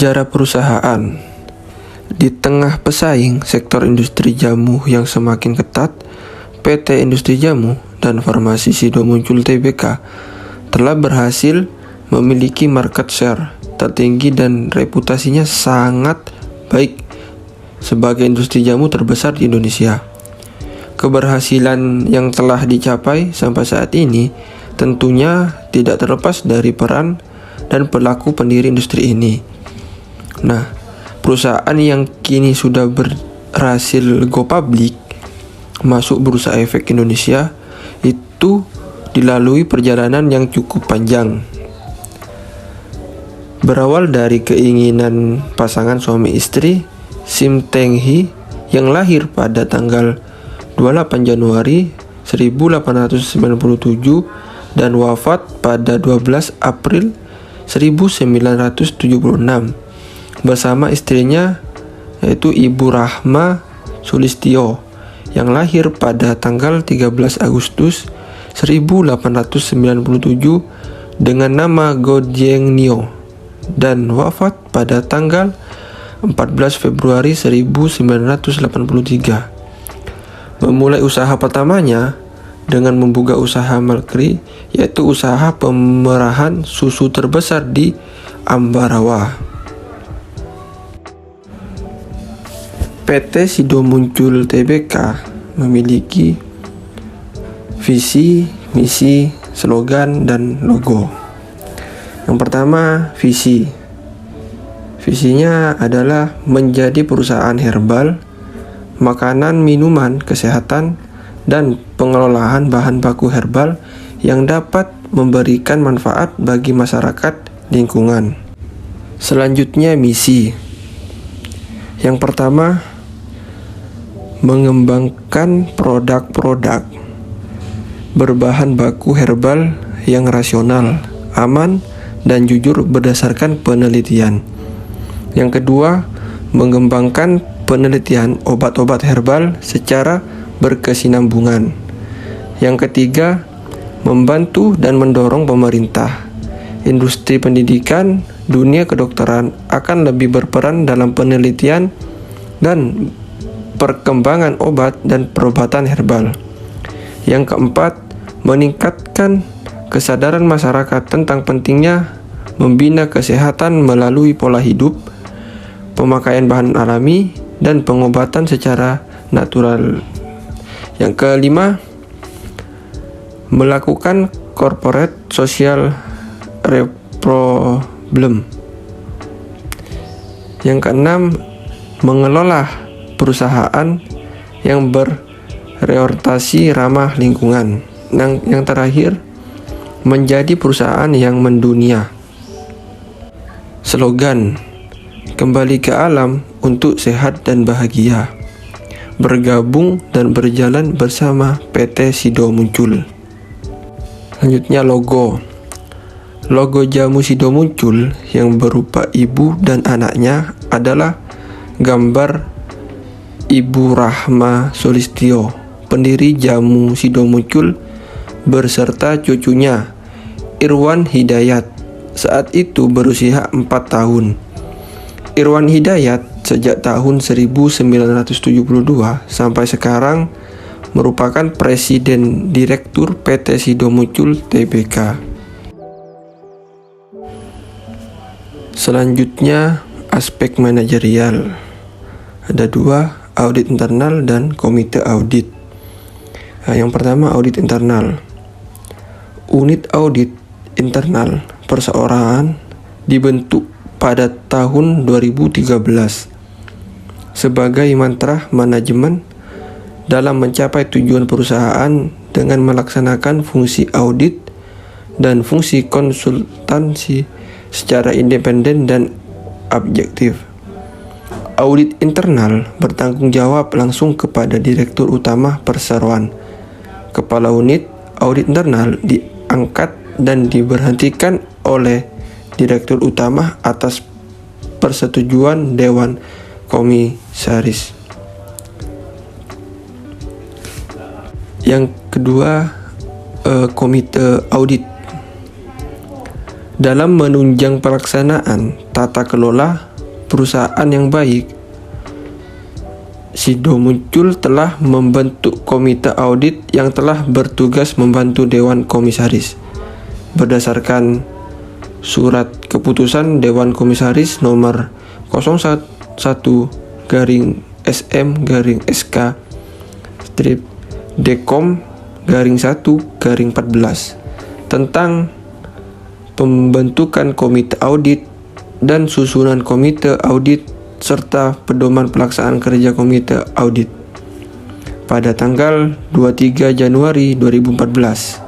Sejarah perusahaan. Di tengah pesaing sektor industri jamu yang semakin ketat, PT Industri Jamu dan Farmasi Sido Muncul Tbk telah berhasil memiliki market share tertinggi dan reputasinya sangat baik sebagai industri jamu terbesar di Indonesia. Keberhasilan yang telah dicapai sampai saat ini tentunya tidak terlepas dari peran dan pelaku pendiri industri ini. Nah, perusahaan yang kini sudah berhasil go public masuk Bursa Efek Indonesia itu dilalui perjalanan yang cukup panjang. Berawal dari keinginan pasangan suami istri Sim Teng Hee yang lahir pada tanggal 28 Januari 1897 dan wafat pada 12 April 1976 bersama istrinya yaitu Ibu Rahma Sulistyo yang lahir pada tanggal 13 Agustus 1897 dengan nama Go Jieng Nio dan wafat pada tanggal 14 Februari 1983. Memulai usaha pertamanya dengan membuka usaha Melkri, yaitu usaha pemerahan susu terbesar di Ambarawa. PT Sido Muncul Tbk memiliki visi, misi, slogan, dan logo. Yang pertama, visi. Visinya adalah menjadi perusahaan herbal, makanan, minuman, kesehatan, dan pengelolaan bahan baku herbal yang dapat memberikan manfaat bagi masyarakat lingkungan. Selanjutnya, misi. Yang pertama, mengembangkan produk-produk berbahan baku herbal yang rasional, aman, dan jujur berdasarkan penelitian. Yang kedua, mengembangkan penelitian obat-obat herbal secara berkesinambungan. Yang ketiga, membantu dan mendorong pemerintah, industri pendidikan, dunia kedokteran akan lebih berperan dalam penelitian dan perkembangan obat dan perobatan herbal. Yang keempat, meningkatkan kesadaran masyarakat tentang pentingnya membina kesehatan melalui pola hidup, pemakaian bahan alami, dan pengobatan secara natural. Yang kelima, melakukan corporate social problem. Yang keenam, mengelola perusahaan yang berorientasi ramah lingkungan. Yang terakhir, menjadi perusahaan yang mendunia. Slogan, kembali ke alam untuk sehat dan bahagia. Bergabung dan berjalan bersama PT Sido Muncul. Selanjutnya, logo. Logo Jamu Sido Muncul yang berupa ibu dan anaknya adalah gambar Ibu Rahma Sulistyo, pendiri Jamu Sido Muncul, berserta cucunya Irwan Hidayat, saat itu berusia 4 tahun. Irwan Hidayat sejak tahun 1972 sampai sekarang merupakan Presiden Direktur PT Sido Muncul Tbk. Selanjutnya, aspek manajerial. Ada dua, audit internal dan komite audit. Yang pertama, audit internal. Unit audit internal perseorangan dibentuk pada tahun 2013 sebagai mantra manajemen dalam mencapai tujuan perusahaan dengan melaksanakan fungsi audit dan fungsi konsultansi secara independen dan objektif. Audit internal bertanggung jawab langsung kepada Direktur Utama Perseroan. Kepala unit audit internal diangkat dan diberhentikan oleh Direktur Utama atas persetujuan Dewan Komisaris. Yang kedua, komite audit. Dalam menunjang pelaksanaan tata kelola perusahaan yang baik, Sido Muncul telah membentuk komite audit yang telah bertugas membantu Dewan Komisaris. Berdasarkan surat keputusan Dewan Komisaris nomor 01/SM/SK Dekom-1/14 tentang pembentukan komite audit dan susunan komite audit serta pedoman pelaksanaan kerja komite audit pada tanggal 23 Januari 2014.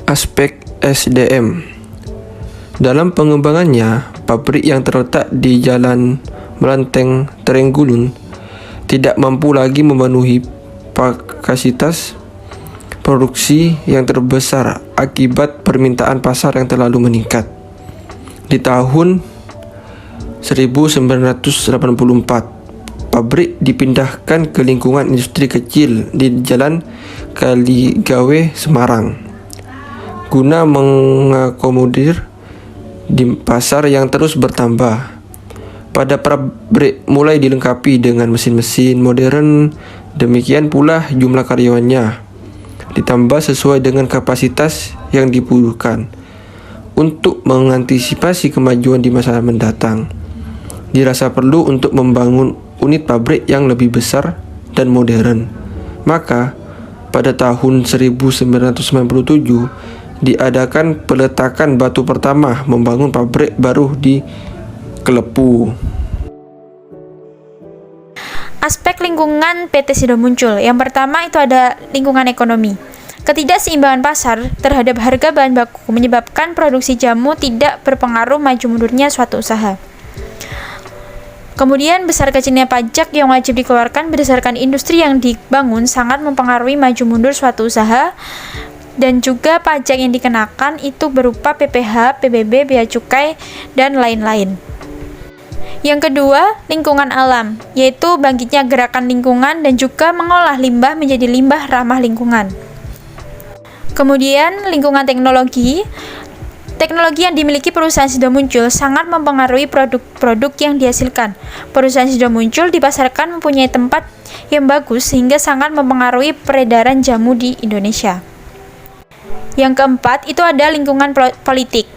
Aspek SDM. Dalam pengembangannya, pabrik yang terletak di Jalan Melanteng, Trenggulun tidak mampu lagi memenuhi kapasitas produksi yang terbesar akibat permintaan pasar yang terlalu meningkat. Di tahun 1984, pabrik dipindahkan ke lingkungan industri kecil di Jalan Kaligawe, Semarang, guna mengakomodir di pasar yang terus bertambah. Pada pabrik mulai dilengkapi dengan mesin-mesin modern, demikian pula jumlah karyawannya ditambah sesuai dengan kapasitas yang dibutuhkan. Untuk mengantisipasi kemajuan di masa mendatang, dirasa perlu untuk membangun unit pabrik yang lebih besar dan modern. Maka, pada tahun 1997 diadakan peletakan batu pertama membangun pabrik baru di Kelepu. Aspek lingkungan PT Sido Muncul. Yang pertama itu ada lingkungan ekonomi. Ketidakseimbangan pasar terhadap harga bahan baku menyebabkan produksi jamu tidak berpengaruh maju mundurnya suatu usaha. Kemudian besar kecilnya pajak yang wajib dikeluarkan berdasarkan industri yang dibangun sangat mempengaruhi maju mundur suatu usaha, dan juga pajak yang dikenakan itu berupa PPh, PBB, bea cukai, dan lain-lain. Yang kedua, lingkungan alam, yaitu bangkitnya gerakan lingkungan dan juga mengolah limbah menjadi limbah ramah lingkungan. Kemudian, lingkungan teknologi. Teknologi yang dimiliki perusahaan Sido Muncul sangat mempengaruhi produk-produk yang dihasilkan. Perusahaan Sido Muncul dipasarkan mempunyai tempat yang bagus sehingga sangat mempengaruhi peredaran jamu di Indonesia. Yang keempat, itu ada lingkungan politik.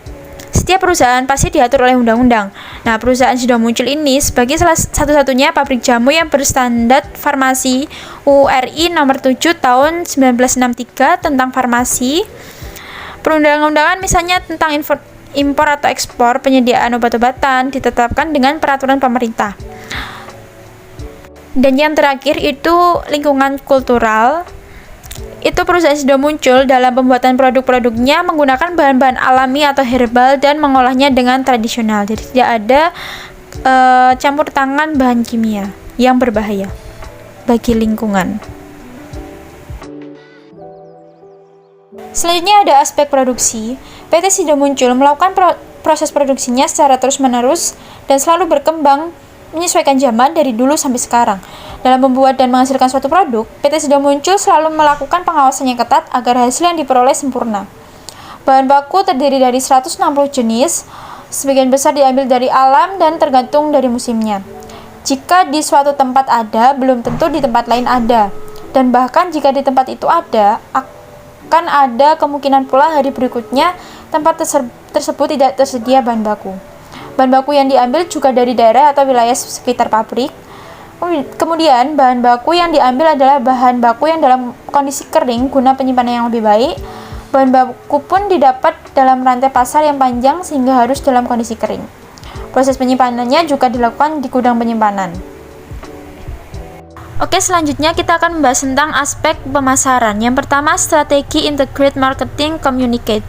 Setiap perusahaan pasti diatur oleh undang-undang. Nah, perusahaan Sido Muncul ini sebagai salah satu-satunya pabrik jamu yang berstandar farmasi URI nomor 7 tahun 1963 tentang farmasi. Perundang-undangan misalnya tentang impor atau ekspor penyediaan obat-obatan ditetapkan dengan peraturan pemerintah. Dan yang terakhir itu lingkungan kultural. Itu perusahaan Sido Muncul dalam pembuatan produk-produknya menggunakan bahan-bahan alami atau herbal dan mengolahnya dengan tradisional. Jadi tidak ada campur tangan bahan kimia yang berbahaya bagi lingkungan. Selanjutnya ada aspek produksi. PT Sido Muncul melakukan proses produksinya secara terus-menerus dan selalu berkembang menyesuaikan zaman dari dulu sampai sekarang. Dalam membuat dan menghasilkan suatu produk, PT Sido Muncul selalu melakukan pengawasan yang ketat agar hasil yang diperoleh sempurna. Bahan baku terdiri dari 160 jenis, sebagian besar diambil dari alam dan tergantung dari musimnya. Jika di suatu tempat ada, belum tentu di tempat lain ada. Dan bahkan jika di tempat itu ada, akan ada kemungkinan pula hari berikutnya tempat tersebut tidak tersedia bahan baku. Bahan baku yang diambil juga dari daerah atau wilayah sekitar pabrik. Kemudian, bahan baku yang diambil adalah bahan baku yang dalam kondisi kering guna penyimpanan yang lebih baik. Bahan baku pun didapat dalam rantai pasar yang panjang sehingga harus dalam kondisi kering. Proses penyimpanannya juga dilakukan di gudang penyimpanan. Oke, selanjutnya kita akan membahas tentang aspek pemasaran. Yang pertama, strategi integrated marketing communicate.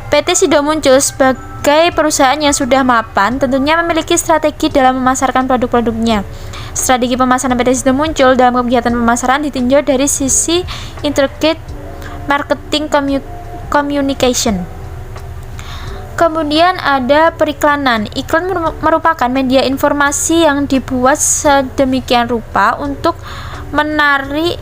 PT Sido Muncul sebagai perusahaan yang sudah mapan tentunya memiliki strategi dalam memasarkan produk-produknya. Strategi pemasaran PT Sido Muncul dalam kegiatan pemasaran ditinjau dari sisi integrated marketing communication. Kemudian ada periklanan. Iklan merupakan media informasi yang dibuat sedemikian rupa untuk menarik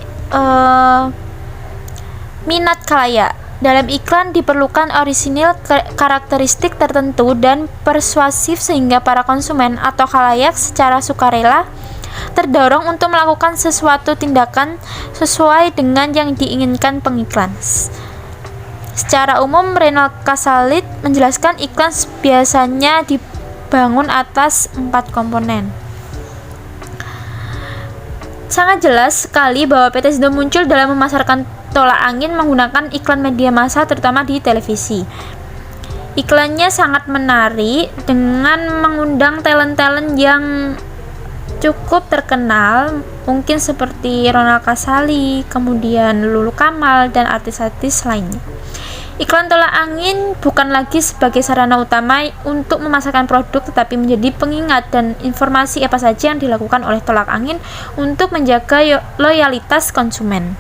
minat khalayak. Dalam iklan diperlukan orisinil karakteristik tertentu dan persuasif sehingga para konsumen atau khalayak secara sukarela terdorong untuk melakukan sesuatu tindakan sesuai dengan yang diinginkan pengiklan. Secara umum, Renal Kassalit menjelaskan iklan biasanya dibangun atas 4 komponen. Sangat jelas sekali bahwa PT Sido muncul dalam memasarkan tolak angin menggunakan iklan media massa terutama di televisi. Iklannya sangat menarik dengan mengundang talent-talent yang cukup terkenal, mungkin seperti Ronald Kasali, kemudian Lulu Kamal, dan artis-artis lainnya. Iklan tolak angin bukan lagi sebagai sarana utama untuk memasarkan produk, tetapi menjadi pengingat dan informasi apa saja yang dilakukan oleh tolak angin untuk menjaga loyalitas konsumen.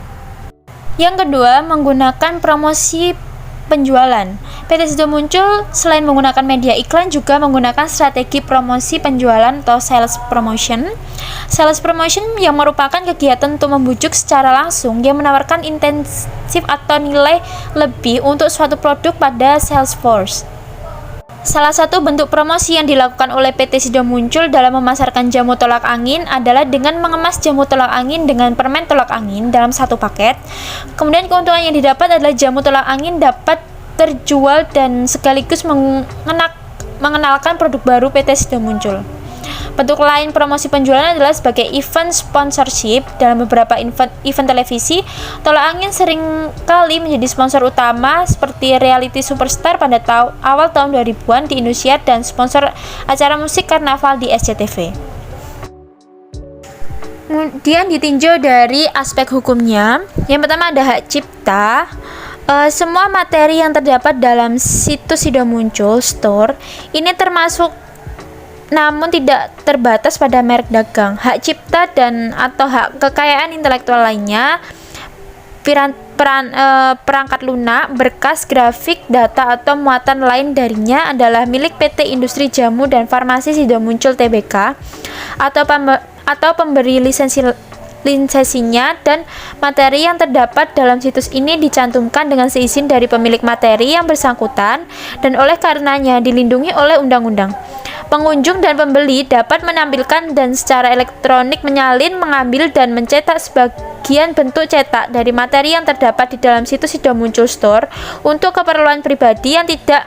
Yang kedua, menggunakan promosi penjualan. PT Sido muncul selain menggunakan media iklan juga menggunakan strategi promosi penjualan atau sales promotion. Sales promotion yang merupakan kegiatan untuk membujuk secara langsung yang menawarkan intensif atau nilai lebih untuk suatu produk pada sales force. Salah satu bentuk promosi yang dilakukan oleh PT Sido muncul dalam memasarkan jamu tolak angin adalah dengan mengemas jamu tolak angin dengan permen tolak angin dalam satu paket. Kemudian keuntungan yang didapat adalah jamu tolak angin dapat terjual dan sekaligus mengenalkan produk baru PT Sido muncul. Bentuk lain promosi penjualan adalah sebagai event sponsorship. Dalam beberapa event televisi, tolak angin sering kali menjadi sponsor utama seperti reality superstar pada awal tahun 2000-an di Indosiar dan sponsor acara musik karnaval di SCTV. Kemudian ditinjau dari aspek hukumnya. Yang pertama ada hak cipta. Semua materi yang terdapat dalam situs Sido muncul store ini termasuk namun tidak terbatas pada merek dagang, hak cipta dan atau hak kekayaan intelektual lainnya, perangkat lunak, berkas, grafik, data atau muatan lain darinya adalah milik PT Industri Jamu dan Farmasi Sido muncul Tbk atau pemberi lisensinya, dan materi yang terdapat dalam situs ini dicantumkan dengan seizin dari pemilik materi yang bersangkutan dan oleh karenanya dilindungi oleh undang-undang. Pengunjung dan pembeli dapat menampilkan dan secara elektronik menyalin, mengambil, dan mencetak sebagian bentuk cetak dari materi yang terdapat di dalam situs Sido muncul store untuk keperluan pribadi yang tidak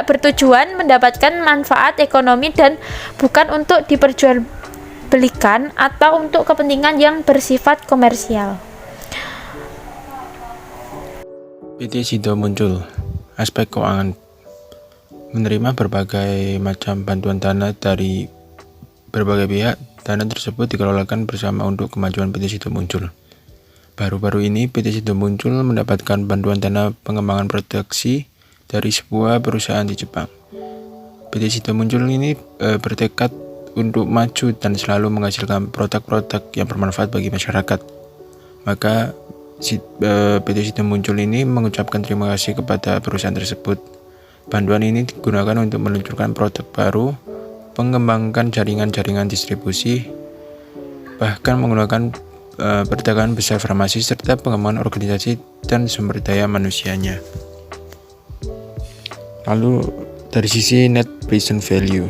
bertujuan mendapatkan manfaat ekonomi dan bukan untuk diperjualbelikan atau untuk kepentingan yang bersifat komersial. PT Sido muncul, aspek keuangan, menerima berbagai macam bantuan dana dari berbagai pihak. Dana tersebut dikelolakan bersama untuk kemajuan PT Sido muncul. Baru-baru ini PT Sido muncul mendapatkan bantuan dana pengembangan produksi dari sebuah perusahaan di Jepang. PT Sido muncul ini bertekad untuk maju dan selalu menghasilkan produk-produk yang bermanfaat bagi masyarakat. Maka PT Sido muncul ini mengucapkan terima kasih kepada perusahaan tersebut. Bantuan ini digunakan untuk meluncurkan produk baru, mengembangkan jaringan-jaringan distribusi, bahkan menggunakan perdagangan besar farmasi serta pengembangan organisasi dan sumber daya manusianya. Lalu dari sisi net present value.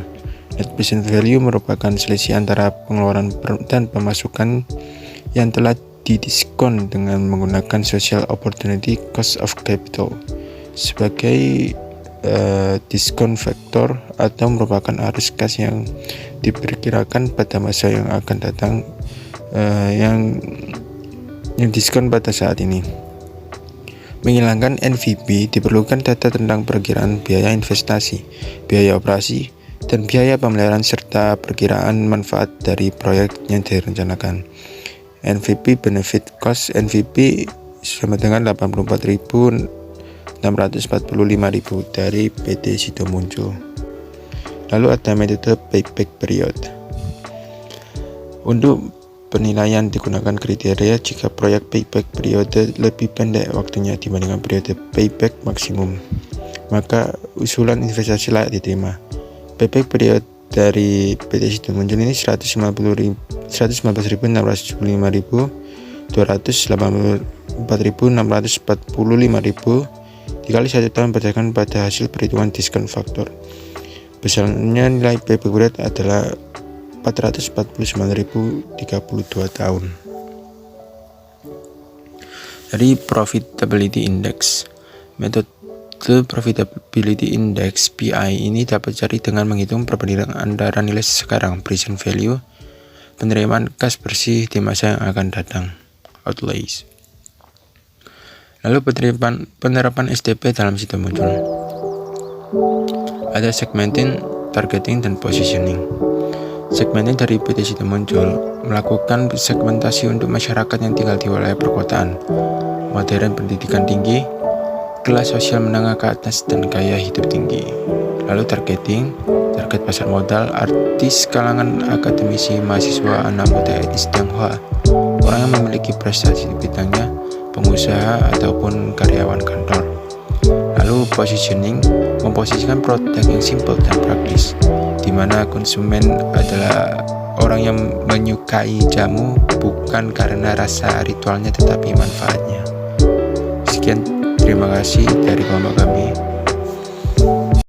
Net present value merupakan selisih antara pengeluaran dan pemasukan yang telah didiskon dengan menggunakan social opportunity cost of capital sebagai diskon faktor atau merupakan arus kas yang diperkirakan pada masa yang akan datang, yang diskon pada saat ini. Menghilangkan NVP diperlukan data tentang perkiraan biaya investasi, biaya operasi, dan biaya pemeliharaan serta perkiraan manfaat dari proyek yang direncanakan. NVP benefit cost NVP sama dengan 84.645.000 dari PT Sido muncul. Lalu ada metode payback period. Untuk penilaian digunakan kriteria jika proyek payback periode lebih pendek waktunya dibandingkan periode payback maksimum, maka usulan investasi layak diterima. Payback period dari PT Sido muncul ini 119.675.280 4.645.000 dikali 1 tahun berdasarkan pada hasil perhitungan diskon faktor. Besarnya nilai payback period adalah 449.032 tahun. Dari Profitability Index, metode Profitability Index (PI) ini dapat dicari dengan menghitung perbandingan antara nilai sekarang (present value), penerimaan kas bersih di masa yang akan datang (outlays). Lalu penerapan SDP dalam Sido Muncul. Ada segmenting, targeting, dan positioning. Segmenting dari PT Sido Muncul melakukan segmentasi untuk masyarakat yang tinggal di wilayah perkotaan, modern pendidikan tinggi, kelas sosial menengah ke atas, dan gaya hidup tinggi. Lalu targeting, target pasar modal, artis, kalangan akademisi, mahasiswa, anak muda etnis Tionghoa, orang yang memiliki prestasi di bidangnya, pengusaha ataupun karyawan kantor. Lalu positioning, memposisikan produk yang simple dan praktis, di mana konsumen adalah orang yang menyukai jamu bukan karena rasa ritualnya tetapi manfaatnya. Sekian, terima kasih dari kelompok kami.